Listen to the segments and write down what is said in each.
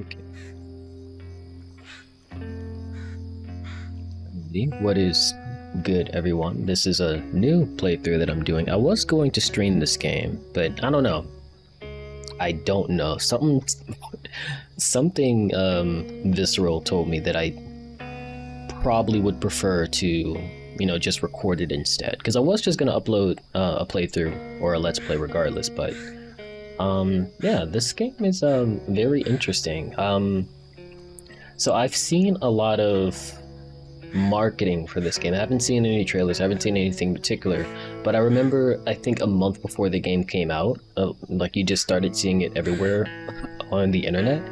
Okay. What is good, everyone? This is a new playthrough that I'm doing. I was going to stream this game, but I don't know. I don't know. Something visceral told me that I probably would prefer to, just record it instead. Because I was just gonna upload a playthrough or a let's play regardless, but yeah, this game is very interesting. So I've seen a lot of marketing for this game. I haven't seen any trailers, I haven't seen anything in particular, but I remember, I think a month before the game came out, like you just started seeing it everywhere on the internet.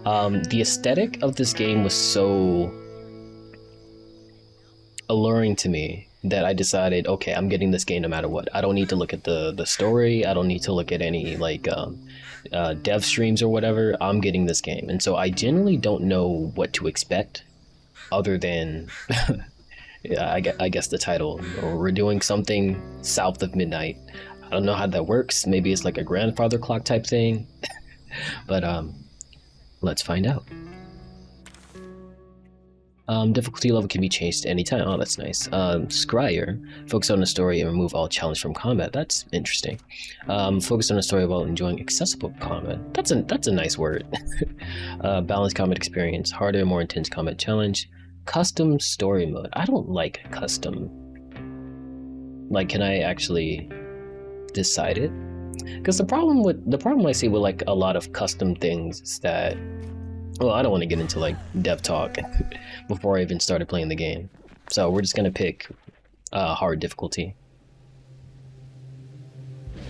The aesthetic of this game was so alluring to me that I decided, okay, I'm getting this game no matter what. I don't need to look at the story. I don't need to look at any dev streams or whatever. I'm getting this game, and so I generally don't know what to expect, other than yeah, I guess the title. We're doing something south of midnight. I don't know how that works. Maybe it's like a grandfather clock type thing, but let's find out. Difficulty level can be changed at any time. Oh, that's nice. Scryer, focus on the story and remove all challenge from combat. That's interesting. Focus on the story while enjoying accessible combat. That's a nice word. Balanced combat experience, harder, more intense combat challenge. Custom story mode. I don't like custom. Like, can I actually decide it? Because the problem I see with like a lot of custom things is that, well, I don't want to get into like dev talk before I even started playing the game. So we're just gonna pick hard difficulty.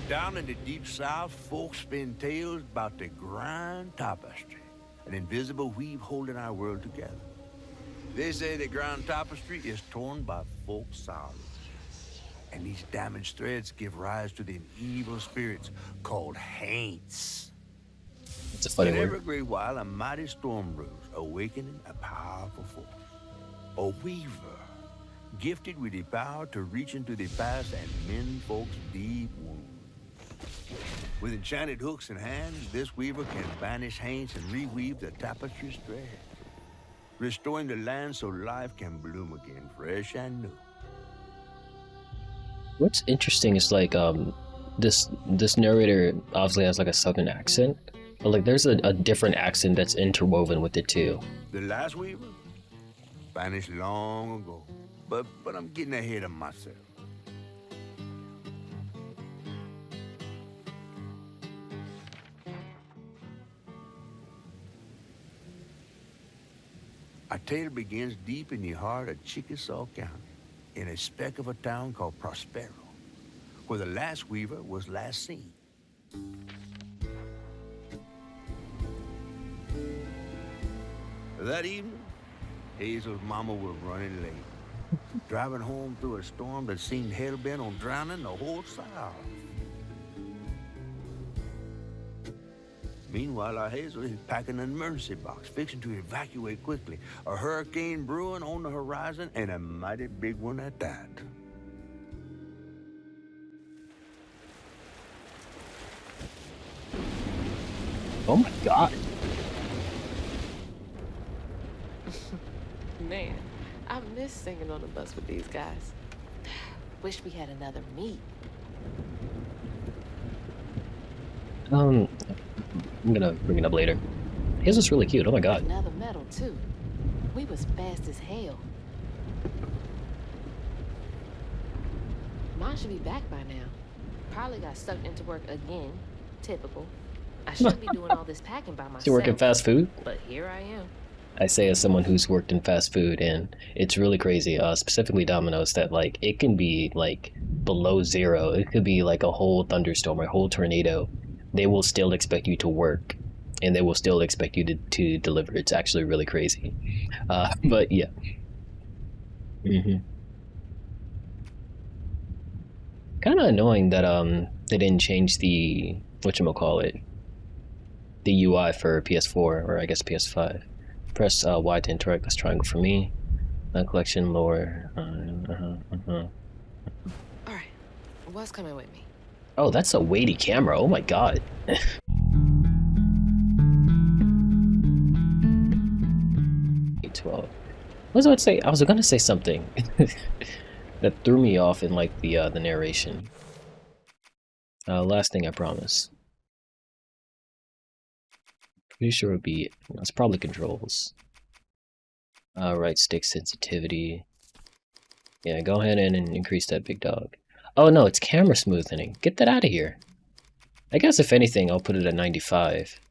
Down in the deep south, folks spin tales about the grand tapestry, an invisible weave holding our world together. They say the grand tapestry is torn by folk sorrows, and these damaged threads give rise to the evil spirits called haints. It's a funny In word. every great while, a mighty storm brews, awakening a powerful force. A weaver, gifted with the power to reach into the past and mend folks' deep wounds. With enchanted hooks in hand, this weaver can banish haints and reweave the tapestry's thread, restoring the land so life can bloom again, fresh and new. What's interesting is like this narrator obviously has like a southern accent, but like there's a different accent that's interwoven with it too. The last weaver vanished long ago, but I'm getting ahead of myself. Our tale begins deep in the heart of Chickasaw County, in a speck of a town called Prospero, where the last weaver was last seen. That evening, Hazel's mama was running late, driving home through a storm that seemed hell-bent on drowning the whole South. Meanwhile, our Hazel is packing an emergency box, fixing to evacuate quickly. A hurricane brewing on the horizon, and a mighty big one at that. Oh my god. Man, I miss singing on the bus with these guys. Wish we had another meet. I'm gonna bring it up later. His was really cute. Oh my god. Another medal, too. We was fast as hell. Mine should be back by now. Probably got sucked into work again. Typical. I should be doing all this packing by myself. You work in fast food? But here I am. I say as someone who's worked in fast food, and it's really crazy, specifically Domino's, that like it can be like below zero. It could be like a whole thunderstorm or a whole tornado. They will still expect you to work, and they will still expect you to deliver. It's actually really crazy. But yeah. Kind of annoying that they didn't change the whatchamacallit, the UI for PS4, or I guess PS5. Press Y to interact. That's triangle for me. Collection lower. All right. What's coming with me? Oh, that's a weighty camera. Oh my god. 12. What was I about to say? I was gonna say something that threw me off in like the narration. Last thing I promise. Pretty sure it would be. It's probably controls. Right stick sensitivity. Yeah, go ahead and increase that big dog. Oh no, it's camera smoothing. Get that out of here. I guess if anything, I'll put it at 95.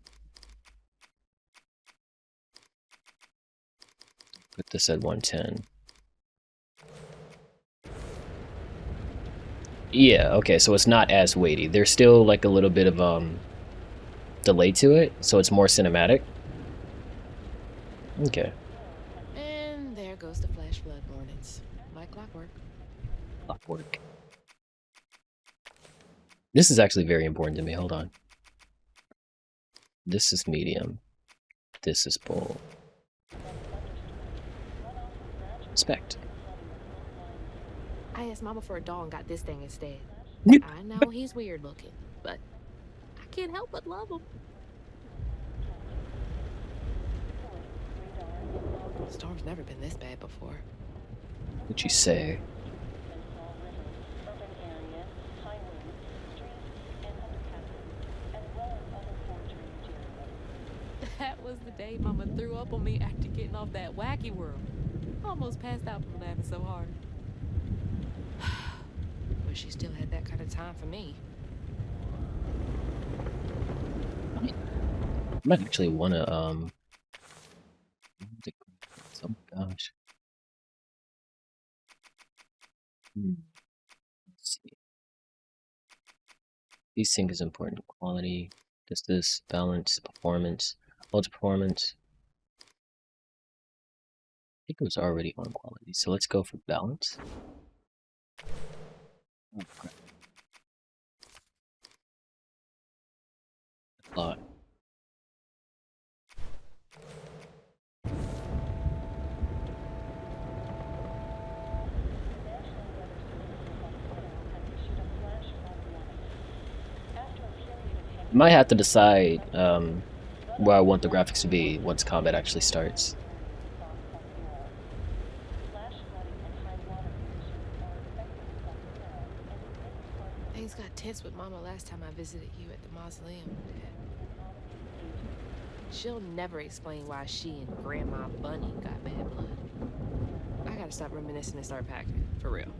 Put this at 110. Yeah, okay, so it's not as weighty. There's still like a little bit of delay to it, so it's more cinematic. Okay. And there goes the flash flood warnings. Like clockwork. Clockwork. This is actually very important to me. Hold on. This is medium. This is bold. Respect. I asked Mama for a doll and got this thing instead. I know he's weird looking, but I can't help but love him. Storm's never been this bad before. What'd you say? That was the day Mama threw up on me after getting off that wacky world. Almost passed out from laughing so hard. But she still had that kind of time for me. I might actually wanna oh my gosh. Let's see. These things is important. Quality, this, balance, performance, ultra performance. I think it was already on quality, so let's go for balance. Oh, crap. A lot. Might have to decide where I want the graphics to be once combat actually starts. Things got tense with Mama last time I visited you at the mausoleum, Dad. She'll never explain why she and Grandma Bunny got bad blood. I gotta stop reminiscing and start packing, for real.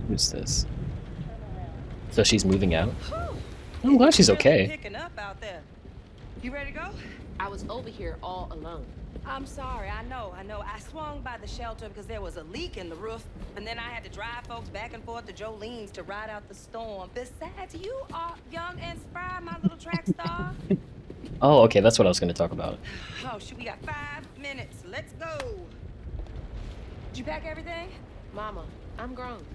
Who's this? So she's moving out? I'm glad she's okay. Picking up out there. You ready to go? I was over here all alone. I'm sorry, I know. I swung by the shelter because there was a leak in the roof, and then I had to drive folks back and forth to Jolene's to ride out the storm. Besides, you are young and spry, my little track star. Oh, okay, that's what I was going to talk about. Oh, shoot, we got 5 minutes. Let's go. Did you pack everything? Mama, I'm grown.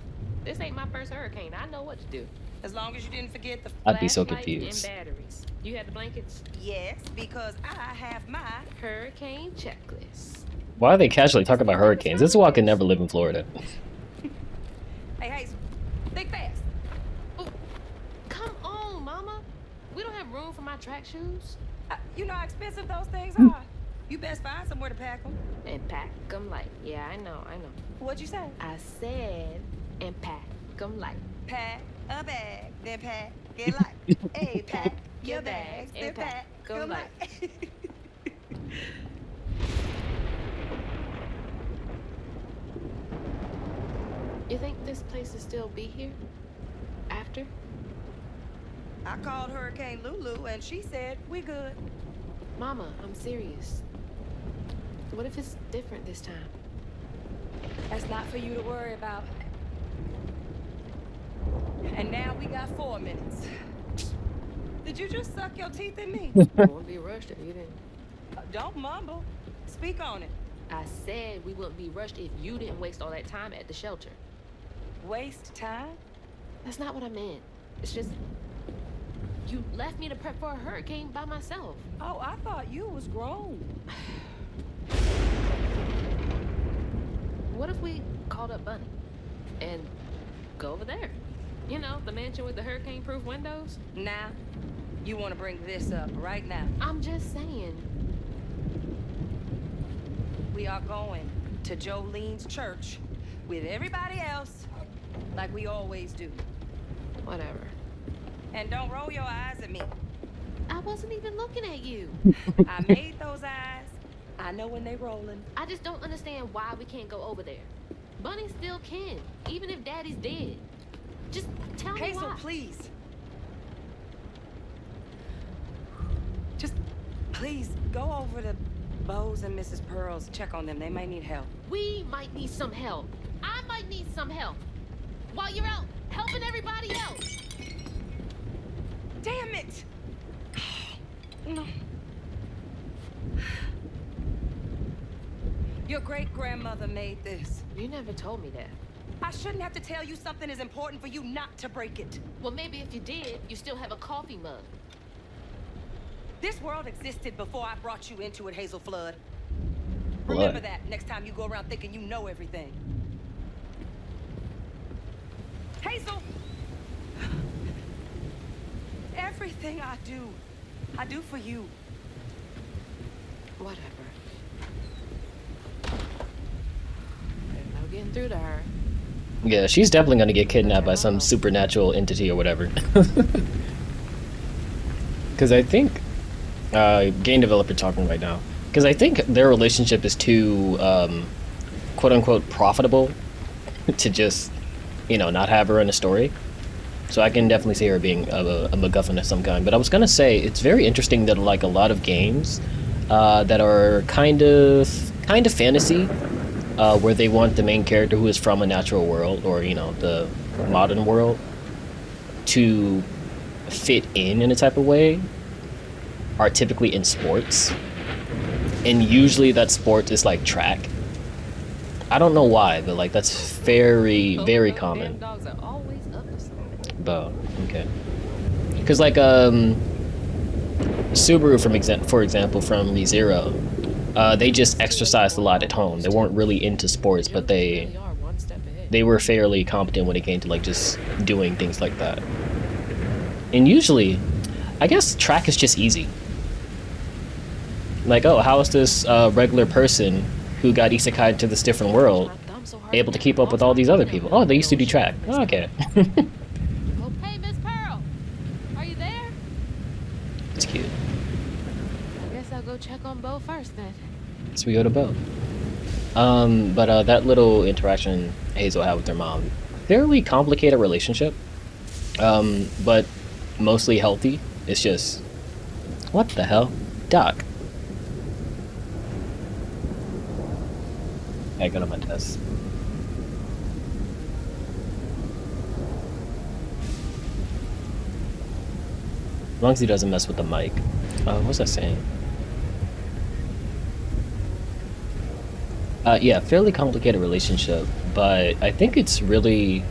This ain't my first hurricane. I know what to do. As long as you didn't forget the I'd be so Flashlight confused. and batteries. You had the blankets? Yes, because I have my Hurricane checklist. Why are they casually talking about hurricanes? This is why I could never live in Florida. Hey, Hazel, think fast. Oh, come on, Mama. We don't have room for my track shoes. You know how expensive those things are. You best find somewhere to pack them. And pack them light. Yeah, I know. What'd you say? I said, and pack them light. Pack a bag, then pack it light. Hey, pack your bags, then pack them light. You think this place will still be here? After? I called Hurricane Lulu and she said we good. Mama, I'm serious. What if it's different this time? That's not for you to worry about. And now we got 4 minutes. Did you just suck your teeth in me? I wouldn't be rushed if you didn't. Don't mumble. Speak on it. I said we wouldn't be rushed if you didn't waste all that time at the shelter. Waste time? That's not what I meant. It's just you left me to prep for a hurricane by myself. Oh, I thought you was grown. What if we called up Bunny and go over there? You know, the mansion with the hurricane-proof windows? Now, you want to bring this up right now. I'm just saying. We are going to Jolene's church with everybody else, like we always do. Whatever. And don't roll your eyes at me. I wasn't even looking at you. I made those eyes. I know when they rolling. I just don't understand why we can't go over there. Bunny still can, even if Daddy's dead. Just tell me Hazel, why. please. Just please go over to Bo's and Mrs. Pearl's. Check on them. They might need help. We might need some help. I might need some help. While you're out helping everybody else. Damn it! No. Your great-grandmother made this. You never told me that. I shouldn't have to tell you something is important for you not to break it. Well, maybe if you did, you still have a coffee mug. This world existed before I brought you into it, Hazel Flood. What? Remember that next time you go around thinking you know everything. Hazel! Everything I do for you. Whatever. There's no getting through to her. Yeah, she's definitely gonna get kidnapped by some supernatural entity or whatever. Because I think, game developer talking right now. Because I think their relationship is too, quote unquote, profitable to just, you know, not have her in a story. So I can definitely see her being a MacGuffin of some kind. But I was gonna say, it's very interesting that like a lot of games that are kind of fantasy, where they want the main character who is from a natural world or, you know, the modern world to fit in a type of way, are typically in sports. And usually that sport is like track. I don't know why, but like that's very, very common. Dogs are always up to something. But okay, because like Subaru for example from ReZero, they just exercised a lot at home. They weren't really into sports, but they really are one step ahead. were fairly competent when it came to like just doing things like that. And usually, I guess track is just easy. Like, oh, how is this regular person who got isekai into this different world able to keep up with all these other people? Oh, they used to do track. Oh, okay. Oh, hey, Miss Pearl. Are you there? It's cute. I guess I'll go check on Bo first then. So we go to Bo. But that little interaction Hazel had with her mom, fairly complicated relationship, but mostly healthy. It's just, what the hell? Doc. I got on my test. As long as he doesn't mess with the mic. What was I saying? Yeah, fairly complicated relationship, but I think it's really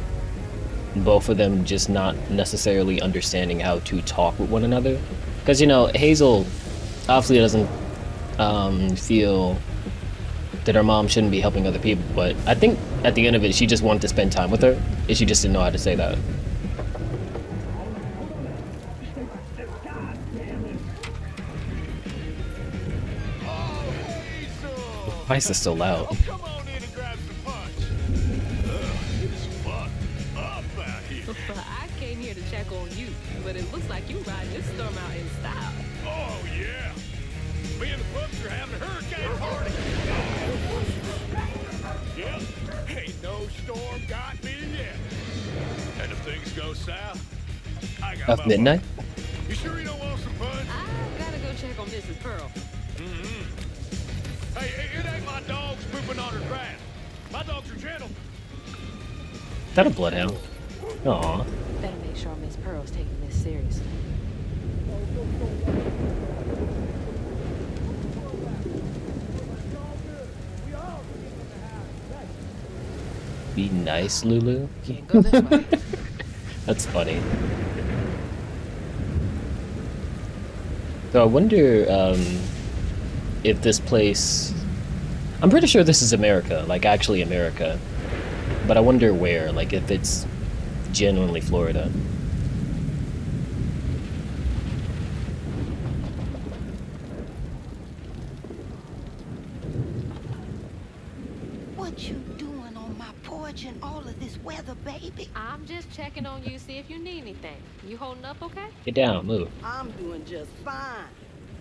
both of them just not necessarily understanding how to talk with one another. Because, you know, Hazel obviously doesn't feel that her mom shouldn't be helping other people, but I think at the end of it, she just wanted to spend time with her, and she just didn't know how to say that. Why is this so loud? Come on in and grab some punch. It's fucked up out here. I came here to check on you, but it looks like you riding this storm out in style. Oh, yeah. Me and the pups are having a hurricane party. Yep. Ain't no storm got me yet. And if things go south, I got Of my midnight? phone. You sure you don't want some punch? I gotta go check on Mrs. Pearl. Hey, it ain't my dogs pooping on her grass. My dogs are gentle. Is that a bloodhound? Aw. Better make sure Miss Pearl's taking this seriously. Be nice, Lulu. Can't go this way. That's funny. So I wonder if this place... I'm pretty sure this is America, like actually America. But I wonder where, like if it's genuinely Florida. What you doing on my porch in all of this weather, baby? I'm just checking on you, see if you need anything. You holding up okay? Get down, move. I'm doing just fine.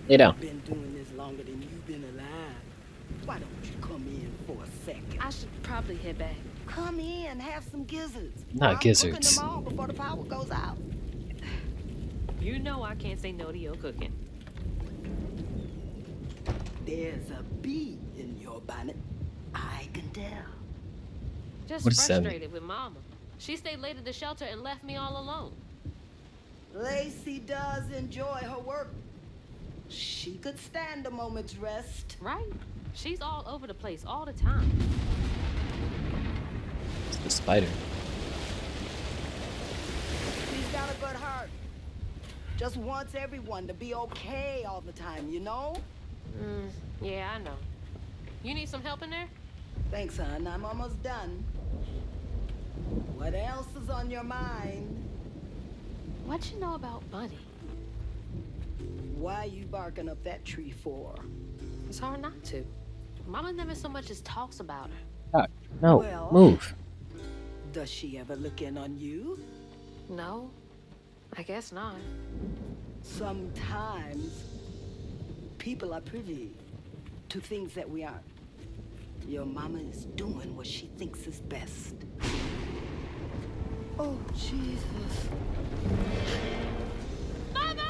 Lay down. Been doing this longer than you've been alive. Why don't you come in for a second? I should probably head back. Come in, have some gizzards. Not I'm gizzards. cooking them all before the power goes out. You know I can't say no to your cooking. There's a bee in your bonnet. I can tell. Just What does that mean? frustrated with Mama. She stayed late at the shelter and left me all alone. Lacey does enjoy her work. She could stand a moment's rest. Right? She's all over the place all the time. It's the spider. She's got a good heart. Just wants everyone to be okay all the time, you know? Yeah, I know. You need some help in there? Thanks, hon. I'm almost done. What else is on your mind? What you know about Bunny? Why you barking up that tree for? It's hard not to. Mama never so much as talks about her. No, Well- move. Does she ever look in on you? No, I guess not. Sometimes people are privy to things that we aren't. Your mama is doing what she thinks is best. Oh, Jesus. Mama!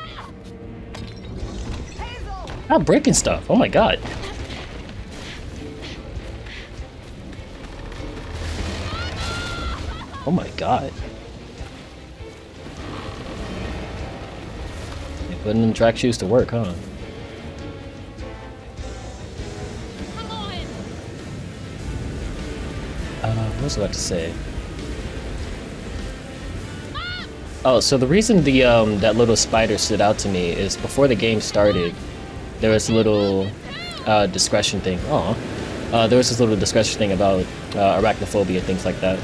Hazel! Stop breaking stuff. Oh my god. Oh my god. You're putting them track shoes to work, huh? Come on! What was I about to say? Oh, so the reason the that little spider stood out to me is before the game started, there was a little discretion thing. There was this little discretion thing about arachnophobia, things like that.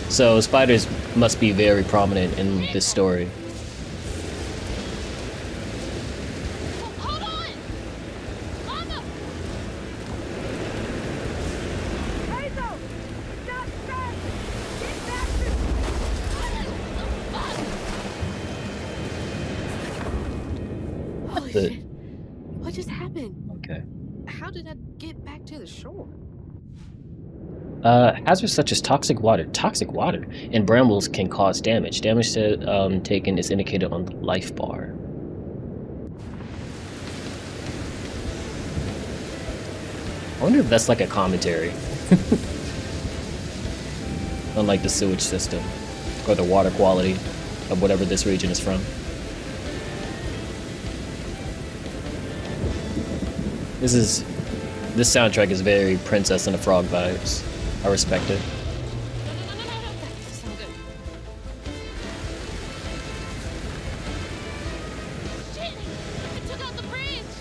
So spiders must be very prominent in this story. Hold on! Mama! Hazel! Stop that! Get back Holy The- shit. What just happened? Okay. How did I get back to the shore? Hazards such as toxic water, and brambles can cause damage. Damage taken is indicated on the life bar. I wonder if that's like a commentary on like the sewage system or the water quality of whatever this region is from. This soundtrack is very Princess and the Frog vibes. I respect it. No. This is so good. Shit! I took out the bridge!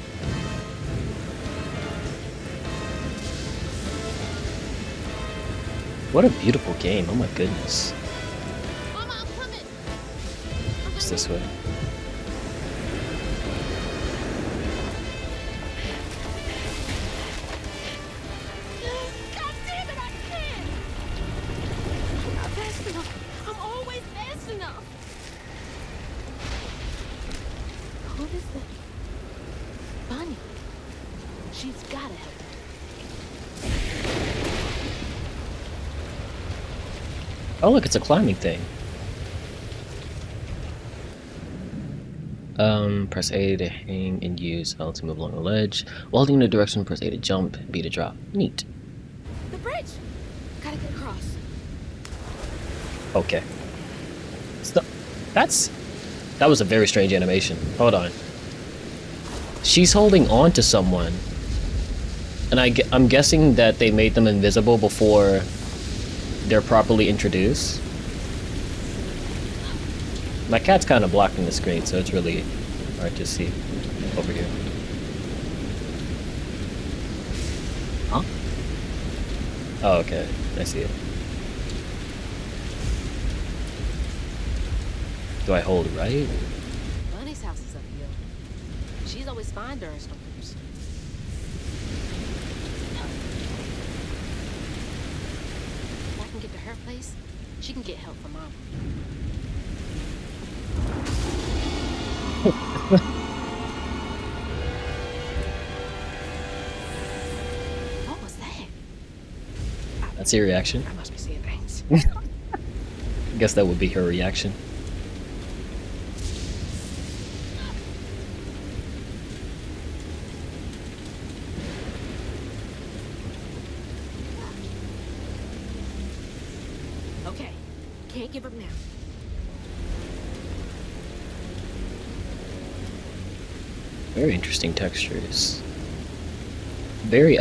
What a beautiful game. Oh my goodness. Mama, I'm coming! It's this way. God damn it, I can't! I'm not fast enough. I'm always fast enough. Who is this? Bunny. She's gotta help. Oh look, it's a climbing thing. Press A to hang and use L to move along the ledge. While holding the direction, press A to jump, B to drop. Neat. The bridge! Gotta get across. Okay. That was a very strange animation. Hold on. She's holding on to someone. And I'm guessing that they made them invisible before they're properly introduced. My cat's kind of blocking the screen, so it's really hard to see over here. Huh? Oh, okay. I see it. Do I hold right? Bunny's house is up here. She's always fine during storms. place, she can get help from Mom. What was that? That's your reaction. I must be seeing things. I guess that would be her reaction. Okay, can't give up now. Very interesting textures. Very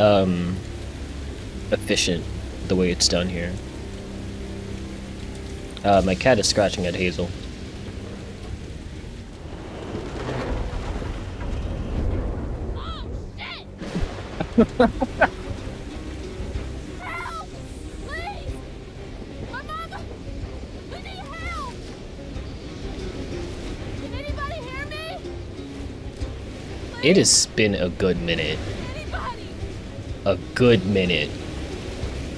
efficient the way it's done here. My cat is scratching at Hazel. Oh, shit! Help! Please! My mama! We need help! Can anybody hear me? It has been a good minute. Anybody? A good minute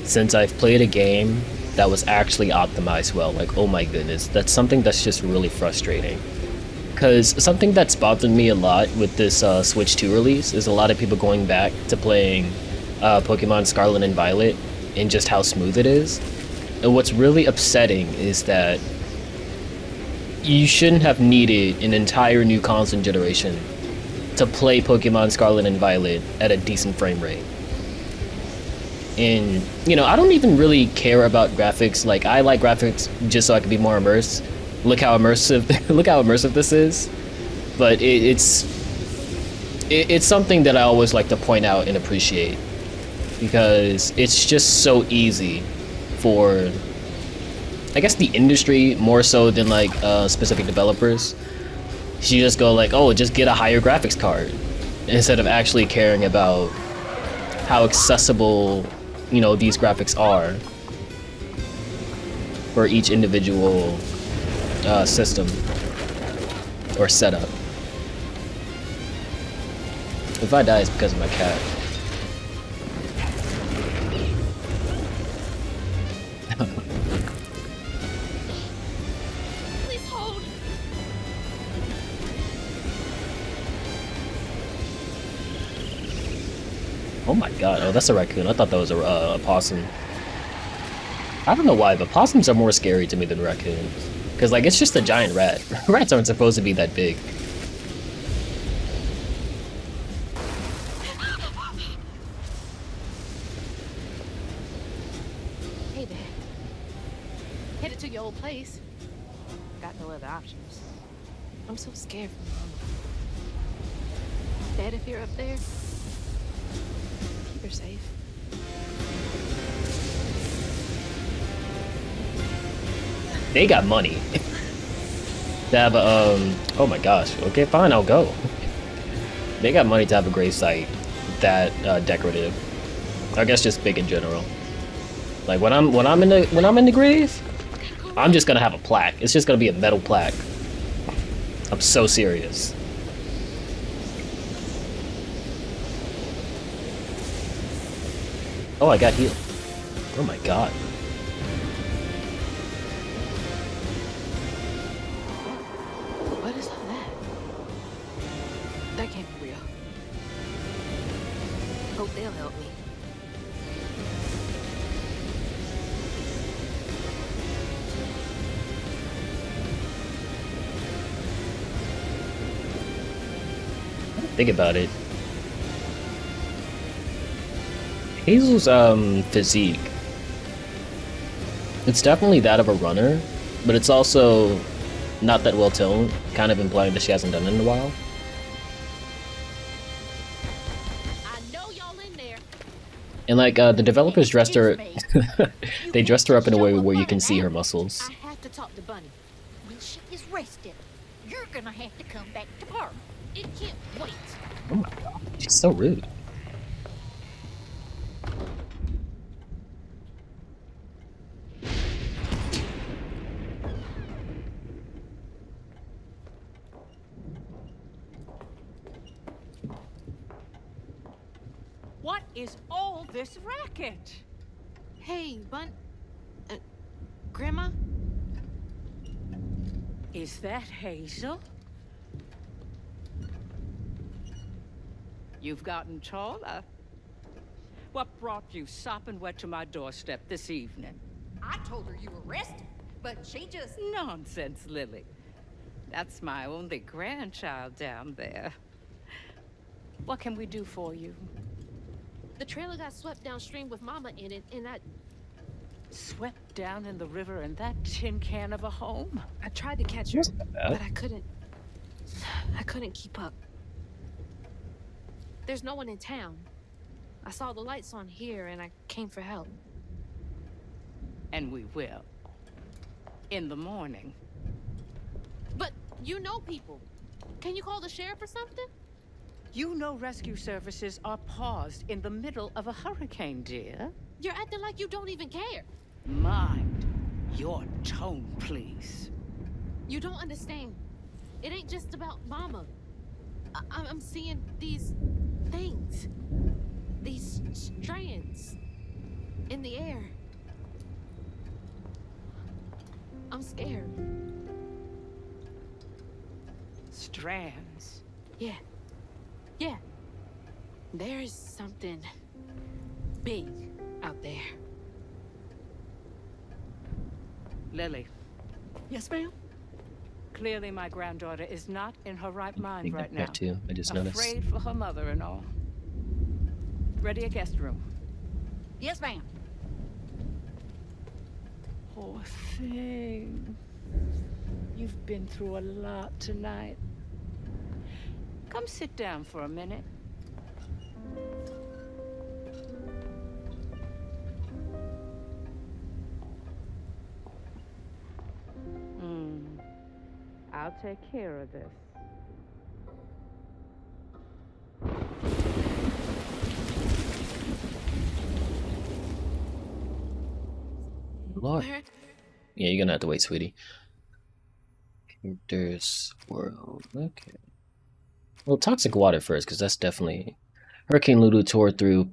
since I've played a game that was actually optimized well. Like, oh my goodness, that's something that's just really frustrating. Because something that's bothered me a lot with this Switch 2 release is a lot of people going back to playing Pokemon Scarlet and Violet and just how smooth it is. And what's really upsetting is that you shouldn't have needed an entire new console generation to play Pokemon Scarlet and Violet at a decent frame rate. And, you know, I don't even really care about graphics. Like, I like graphics just so I can be more immersed. Look how immersive this is. But it's something that I always like to point out and appreciate, because it's just so easy for, I guess, the industry more so than like specific developers. You just go like, oh, just get a higher graphics card, instead of actually caring about how accessible, you know, these graphics are for each individual system or setup. If I die, it's because of my cat. Please hold. Oh my god, oh, that's a raccoon. I thought that was a possum. I don't know why, but possums are more scary to me than raccoons. Because, like, it's just a giant rat. Rats aren't supposed to be that big. Hey, Dad. Headed to your old place. Got no other options. I'm so scared for Mama. Dad, if you're up there, keep her safe. They got money. To have a, oh my gosh. Okay, fine, I'll go. They got money to have a grave site that decorative. I guess just big in general. Like when I'm in the grave, I'm just gonna have a plaque. It's just gonna be a metal plaque. I'm so serious. Oh, I got healed. Oh my god. What is all that? That can't be real. Hope they'll help me. Think about it. Hazel's physique, it's definitely that of a runner, but it's also not that well toned, kind of implying that she hasn't done it in a while. I know y'all in there. And like the developers dressed her they dressed her up in a way where you can see her muscles. I have to talk to Bunny. Well, she is rested. You're gonna have to come back tomorrow. It can't wait. Oh my god, she's so rude. What is all this racket? Hey, Grandma? Is that Hazel? You've gotten taller. What brought you sopping wet to my doorstep this evening? I told her you were resting, but she just... Nonsense, Lily. That's my only grandchild down there. What can we do for you? The trailer got swept downstream with Mama in it, and I Swept down in the river in that tin can of a home? I tried to catch her, Wasn't that bad. but I couldn't. I couldn't keep up. There's no one in town. I saw the lights on here, and I came for help. And we will. In the morning. But you know people. Can you call the sheriff or something? You know rescue services are paused in the middle of a hurricane, dear. You're acting like you don't even care. Mind your tone, please. You don't understand. It ain't just about Mama. I'm seeing these things. These strands in the air. I'm scared. Strands. Yeah. Yeah. There's something big out there. Lily, Yes, ma'am? clearly my granddaughter is not in her right I mind think right that now. back too. I just noticed. Afraid for her mother and all. Ready a guest room. Yes, ma'am. Poor thing. You've been through a lot tonight. Come sit down for a minute. I'll take care of this. Lord. Where? Yeah, you're gonna have to wait, sweetie. Characters world. Okay. Well, toxic water first, because that's definitely. Hurricane Lulu tore through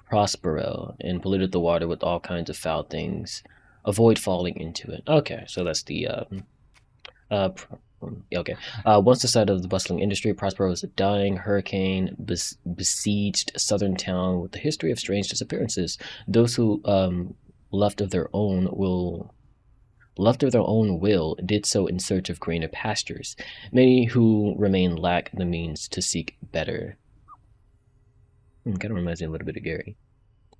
Prospero and polluted the water with all kinds of foul things. Avoid falling into it. Okay, so that's the okay. Once the site of the bustling industry, Prospero was a dying hurricane besieged southern town with a history of strange disappearances. Those who left of their own will did so in search of greener pastures. Many who remain lack the means to seek better. Kind of reminds me a little bit of Gary.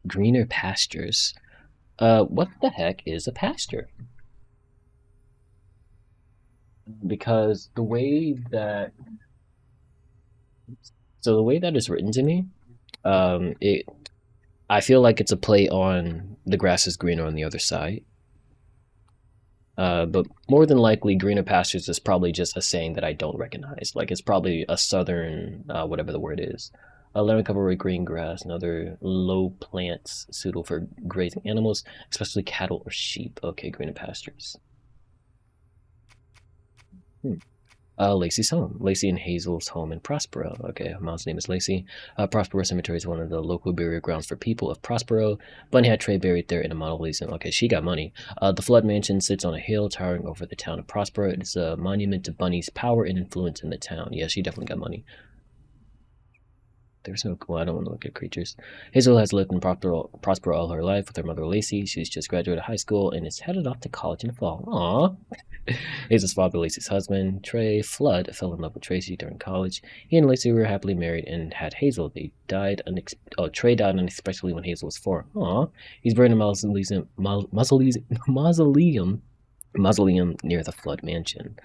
Greener pastures. What the heck is a pasture? Because the way that it's written to me, I feel like it's a play on the grass is greener on the other side. But more than likely, greener pastures is probably just a saying that I don't recognize. Like, it's probably a southern, whatever the word is. Land covered with green grass and other low plants suitable for grazing animals, especially cattle or sheep. Okay, greener pastures. Lacey's home. Lacey and Hazel's home in Prospero. Okay, mom's name is Lacey. Prospero Cemetery is one of the local burial grounds for people of Prospero. Bunny had Trey buried there in a mausoleum. Okay, she got money. The Flood Mansion sits on a hill towering over the town of Prospero. It is a monument to Bunny's power and influence in the town. Yeah, she definitely got money. There's no. Well, I don't want to look at creatures. Hazel has lived in Prospero all her life with her mother Lacey. She's just graduated high school and is headed off to college in the fall. Aww. Hazel's father, Lacey's husband, Trey Flood, fell in love with Tracy during college. He and Lacey were happily married and had Hazel. Trey died unexpectedly when Hazel was 4. Aww. He's buried in a mausoleum near the Flood Mansion.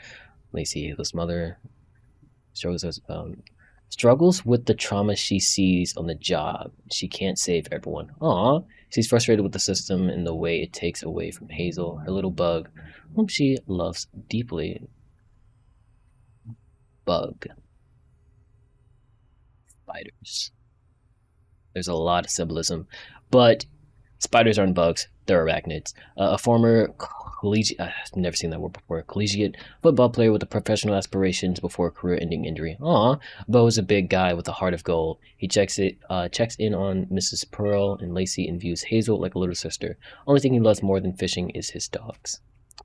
Lacey, Hazel's mother, struggles with the trauma she sees on the job. She can't save everyone. Aww. She's frustrated with the system and the way it takes away from Hazel, her little bug, whom she loves deeply. Bug. Spiders. There's a lot of symbolism, but spiders aren't bugs. They're arachnids. A former collegiate, I've never seen that word before, collegiate football player with professional aspirations before a career-ending injury. Aw, Bo is a big guy with a heart of gold. He checks in on Mrs. Pearl and Lacey and views Hazel like a little sister. Only thing he loves more than fishing is his dogs.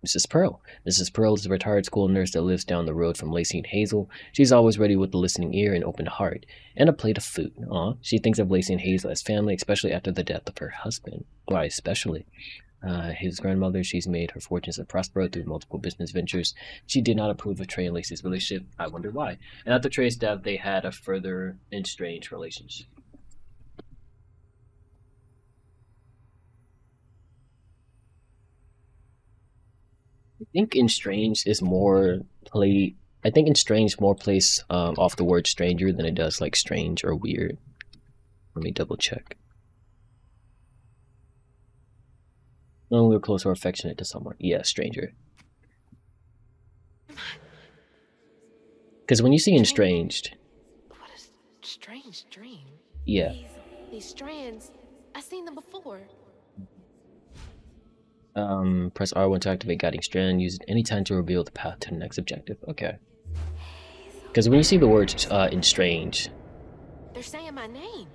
Mrs. Pearl. Mrs. Pearl is a retired school nurse that lives down the road from Lacey and Hazel. She's always ready with a listening ear and open heart, and a plate of food. Aw, she thinks of Lacey and Hazel as family, especially after the death of her husband. Why, especially? His grandmother, she's made her fortunes at Prospero through multiple business ventures. She did not approve of Trey and Lacey's relationship. I wonder why. And after Trey's death, they had a further estranged relationship. I think estranged is more play. I think estranged more plays off the word stranger than it does like strange or weird. Let me double check. No longer close or affectionate to someone. Yeah, stranger. Because when you see estranged, What a strange dream. yeah, These strands, I've seen them before. press R1 to activate guiding strand. Use it anytime to reveal the path to the next objective. Okay. Because when you see the word estranged, They're saying my name.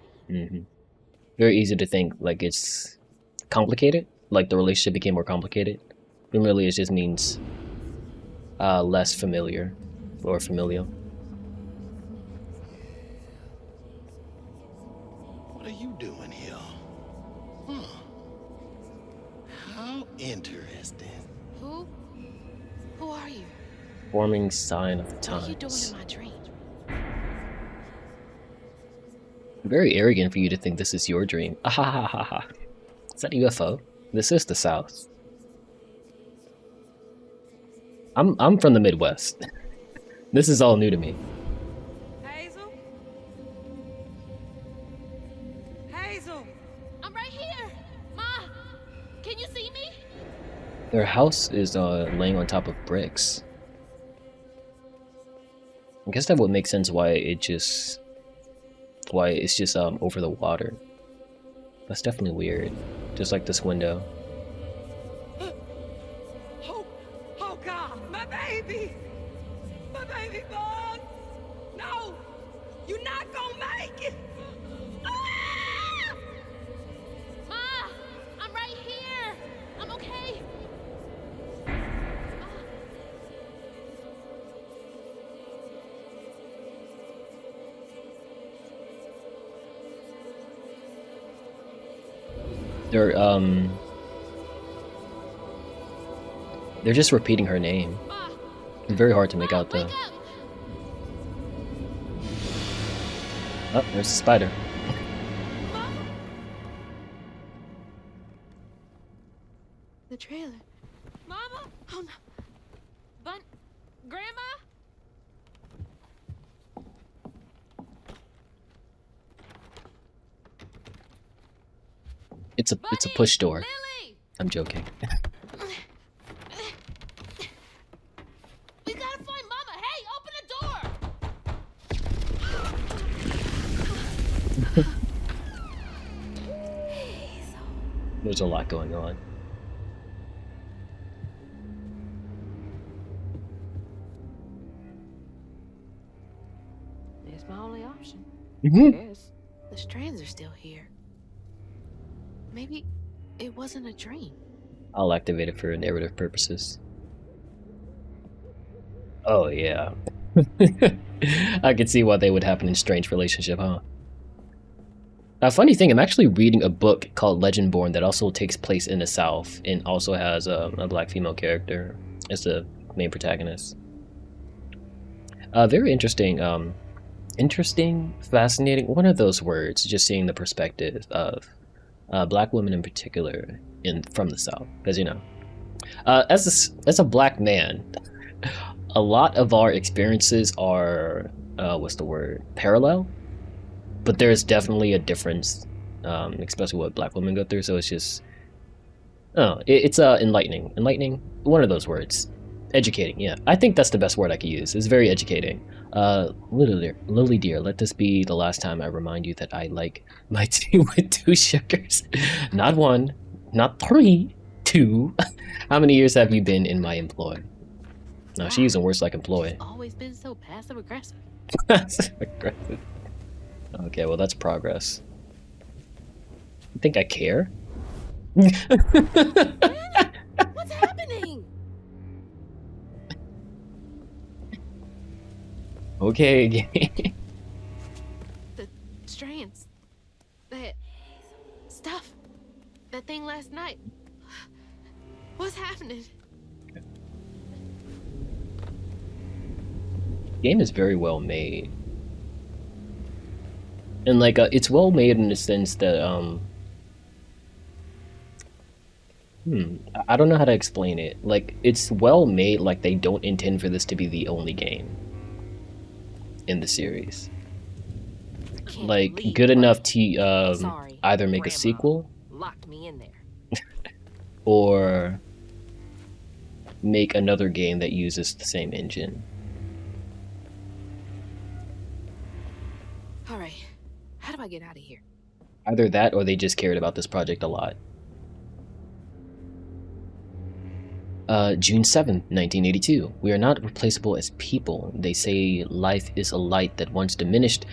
very easy to think like it's complicated, like the relationship became more complicated. But really, it just means less familiar or familial. What are you doing here? Huh. How interesting. Who? Who are you? Forming sign of the What are you doing times. in my dream? Very arrogant for you to think this is your dream. Ah ha ha ha ha. Is that a UFO? This is the South. I'm from the Midwest. This is all new to me. Hazel? Hazel! I'm right here. Ma, can you see me? Their house is laying on top of bricks. I guess that would make sense why it's just over the water. That's definitely weird. Just like this window. Oh God, my baby! My baby boy! No! You're not gonna make it! Ah! Ma, I'm right here. I'm okay. They're just repeating her name. Ma, Very hard to make out though. wake up. Oh, there's a spider. The trailer. Mama? Oh no. Grandma? It's a Bunny! push door. Lily! I'm joking. We gotta find Mama. Hey, open the door! There's a lot going on. It's my only option. Mhm. Yes. The strands are still here. Maybe it wasn't a dream. I'll activate it for narrative purposes. Oh yeah. I can see why they would have an estranged relationship, huh? A funny thing, I'm actually reading a book called Legendborn that also takes place in the South and also has a black female character as the main protagonist. Very interesting. Interesting, fascinating. One of those words, just seeing the perspective of black women in particular from the South, because you know, as a black man, a lot of our experiences are what's the word, parallel, but there's definitely a difference, especially what black women go through. So it's just, it's enlightening, one of those words, educating. Yeah, I think that's the best word I could use. It's very educating. Lily dear, let this be the last time I remind you that I like my tea with 2 sugars. Not 1, not 3, 2. How many years have you been in my employ? No, she's using words like employ. Always been so passive aggressive. Passive aggressive. Okay, well that's progress. You think I care? What's happening? Okay. The strands. That stuff. That thing last night. What's happening? Game is very well made. And like it's well made in the sense that I don't know how to explain it. Like it's well made, like they don't intend for this to be the only game in the series. Can't Like believe good what- enough to Sorry, either make a Grandma sequel locked me in there. or make another game that uses the same engine. All right, how do I get out of here? Either that or they just cared about this project a lot. June 7th, 1982. We are not replaceable as people. They say life is a light that once diminished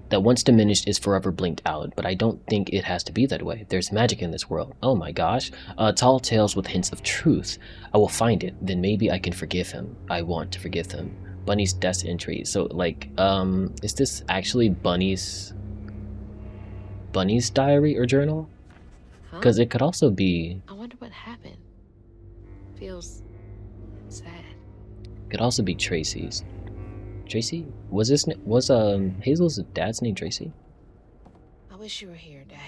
is forever blinked out, but I don't think it has to be that way. There's magic in this world. Oh my gosh. Tall tales with hints of truth. I will find it, then maybe I can forgive him. I want to forgive him. Bunny's death entry. So like, is this actually Bunny's diary or journal? Huh? Because it could also be, I wonder what happened. Feels sad. could also be Tracy's. Tracy? Was Hazel's dad's name Tracy? I wish you were here, Dad.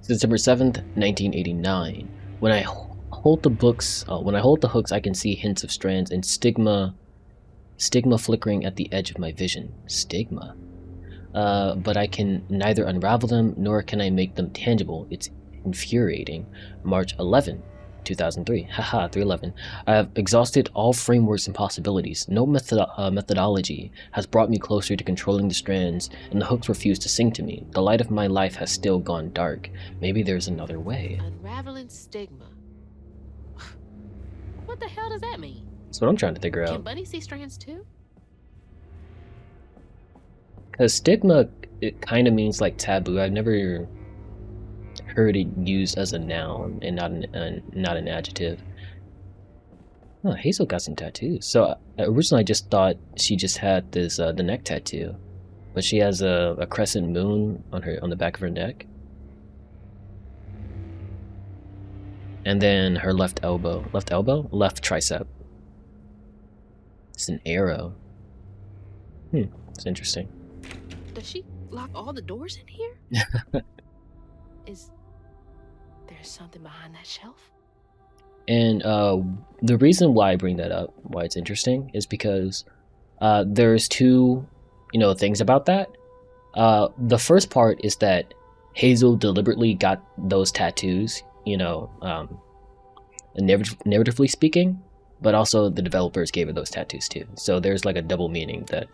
September 7th, 1989. When I hold the hooks, I can see hints of strands and stigma flickering at the edge of my vision. Stigma. But I can neither unravel them nor can I make them tangible. It's infuriating. March 11, 2003. Haha, 311. I have exhausted all frameworks and possibilities. No methodology has brought me closer to controlling the strands, and the hooks refuse to sing to me. The light of my life has still gone dark. Maybe there's another way. Unraveling stigma. What the hell does that mean? That's what I'm trying to figure Can out. Bunny see strands too? Because stigma, it kind of means like taboo. I've never heard it used as a noun and not an adjective. Oh, Hazel got some tattoos. So originally I just thought she just had this the neck tattoo, but she has a crescent moon on the back of her neck, and then her left tricep. It's an arrow. It's interesting. Does she lock all the doors in here? Is there something behind that shelf? And the reason why I bring that up, why it's interesting, is because there's two, things about that. The first part is that Hazel deliberately got those tattoos, narratively speaking, but also the developers gave her those tattoos too. So there's like a double meaning that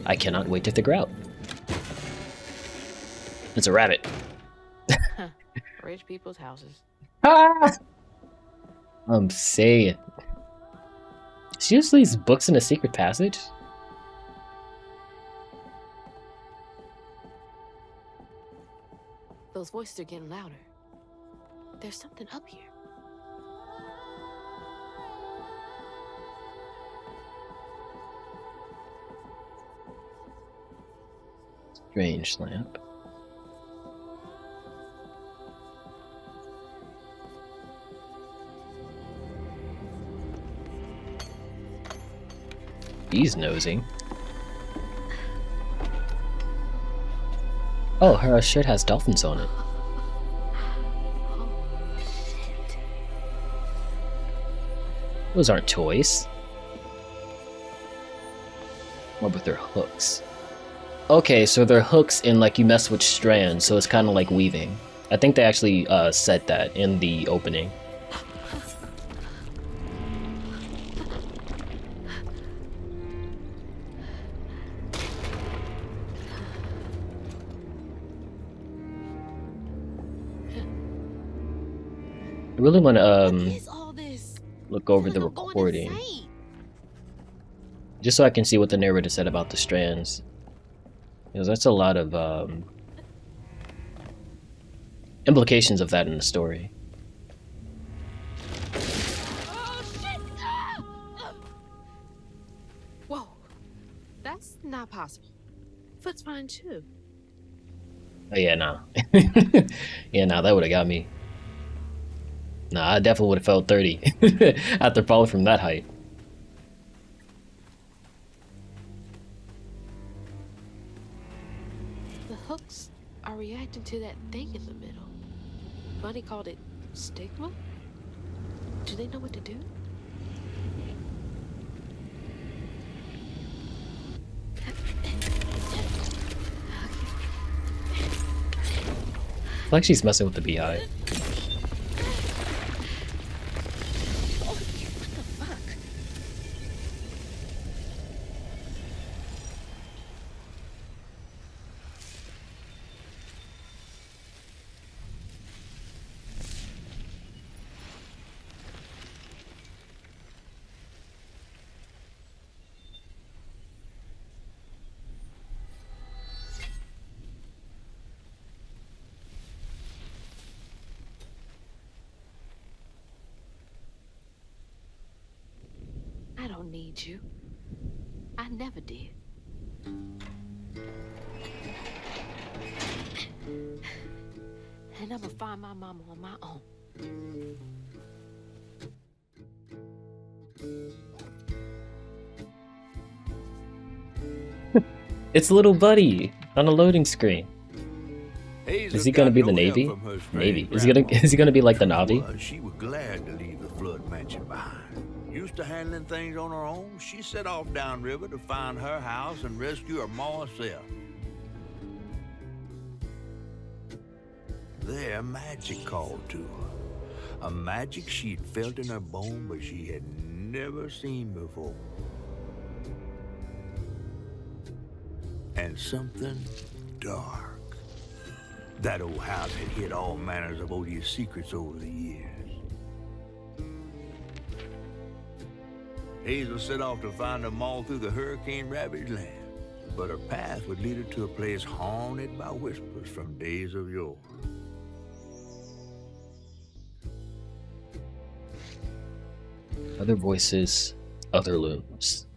I cannot wait to figure out. It's a rabbit. Rich people's houses. I'm saying. She just leaves books in a secret passage? Those voices are getting louder. There's something up here. Strange lamp. He's nosy. Oh, her shirt has dolphins on it. Those aren't toys. What with their hooks? Okay, so they're hooks and like you mess with strands, so it's kind of like weaving. I think they actually said that in the opening. I really want to What is all this? look over I the feel like I'm going recording insane. just so I can see what the narrator said about the strands, because that's a lot of implications of that in the story. That's not possible. Foot's fine too. Oh, yeah, nah. Yeah, nah, that would have got me. Nah, I definitely would have felt 30 after falling from that height. The hooks are reacting to that thing in the middle. Bunny called it stigma? Do they know what to do? Like she's messing with the beehive. What the fuck? I don't need you. I never did. And I'ma find my mama on my own. It's little buddy on a loading screen. Hazel Is he gonna got be the no help Navy? from her strange Navy. grandma. Is he gonna be like the Navi? Well, she was glad to leave the flood mansion behind. Used to handling things on her own, she set off downriver to find her house and rescue her ma herself. There, magic called to her. A magic she'd felt in her bone, but she had never seen before. And something dark. That old house had hid all manners of odious secrets over the years. Hazel set off to find them all through the hurricane-ravaged land, but her path would lead her to a place haunted by whispers from days of yore. Other voices, other looms.